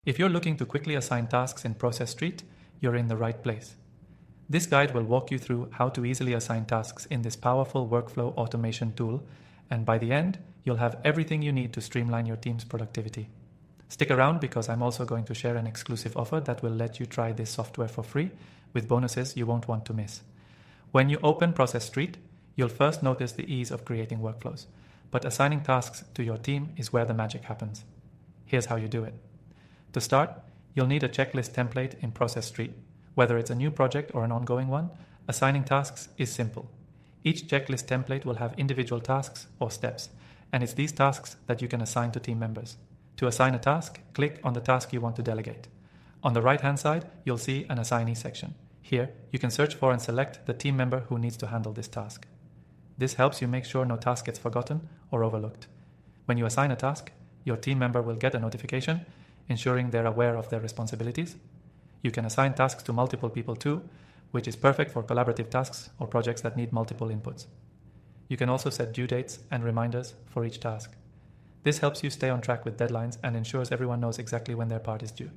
If you're looking to quickly assign tasks in Process.st, you're in the right place. This guide will walk you through how to easily assign tasks in this powerful workflow automation tool, and by the end, you'll have everything you need to streamline your team's productivity. Stick around because I'm also going to share an exclusive offer that will let you try this software for free with bonuses you won't want to miss. When you open Process.st, you'll first notice the ease of creating workflows, but assigning tasks to your team is where the magic happens. Here's how you do it. To start, you'll need a checklist template in Process.st. Whether it's a new project or an ongoing one, assigning tasks is simple. Each checklist template will have individual tasks or steps, and it's these tasks that you can assign to team members. To assign a task, click on the task you want to delegate. On the right-hand side, you'll see an assignee section. Here, you can search for and select the team member who needs to handle this task. This helps you make sure no task gets forgotten or overlooked. When you assign a task, your team member will get a notification, ensuring they're aware of their responsibilities. You can assign tasks to multiple people too, which is perfect for collaborative tasks or projects that need multiple inputs. You can also set due dates and reminders for each task. This helps you stay on track with deadlines and ensures everyone knows exactly when their part is due.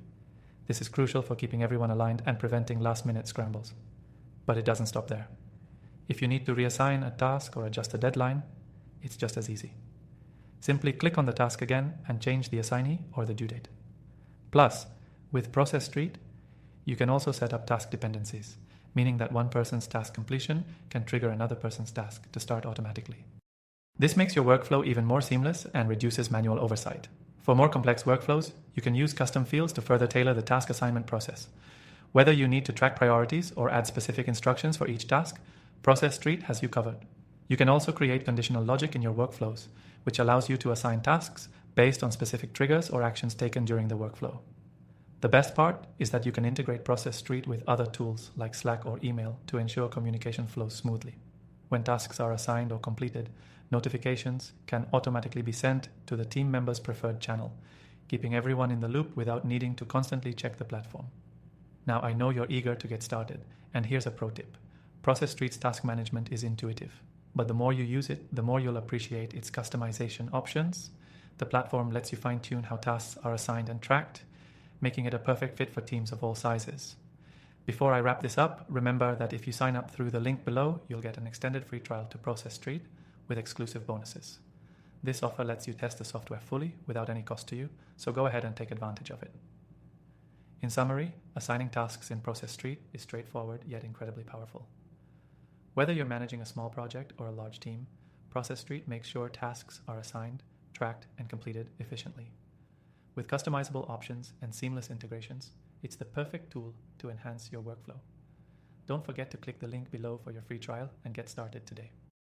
This is crucial for keeping everyone aligned and preventing last-minute scrambles. But it doesn't stop there. If you need to reassign a task or adjust a deadline, it's just as easy. Simply click on the task again and change the assignee or the due date. Plus, with Process.st, you can also set up task dependencies, meaning that one person's task completion can trigger another person's task to start automatically. This makes your workflow even more seamless and reduces manual oversight. For more complex workflows, you can use custom fields to further tailor the task assignment process. Whether you need to track priorities or add specific instructions for each task, Process.st has you covered. You can also create conditional logic in your workflows, which allows you to assign tasks based on specific triggers or actions taken during the workflow. The best part is that you can integrate Process.st with other tools like Slack or email to ensure communication flows smoothly. When tasks are assigned or completed, notifications can automatically be sent to the team member's preferred channel, keeping everyone in the loop without needing to constantly check the platform. Now I know you're eager to get started, and here's a pro tip. Process.st's task management is intuitive, but the more you use it, the more you'll appreciate its customization options. The platform lets you fine-tune how tasks are assigned and tracked, making it a perfect fit for teams of all sizes. Before I wrap this up, remember that if you sign up through the link below, you'll get an extended free trial to Process.st with exclusive bonuses. This offer lets you test the software fully without any cost to you, so go ahead and take advantage of it. In summary, assigning tasks in Process.st is straightforward yet incredibly powerful. Whether you're managing a small project or a large team, Process.st makes sure tasks are assigned, tracked, and completed efficiently. With customizable options and seamless integrations, it's the perfect tool to enhance your workflow. Don't forget to click the link below for your free trial and get started today.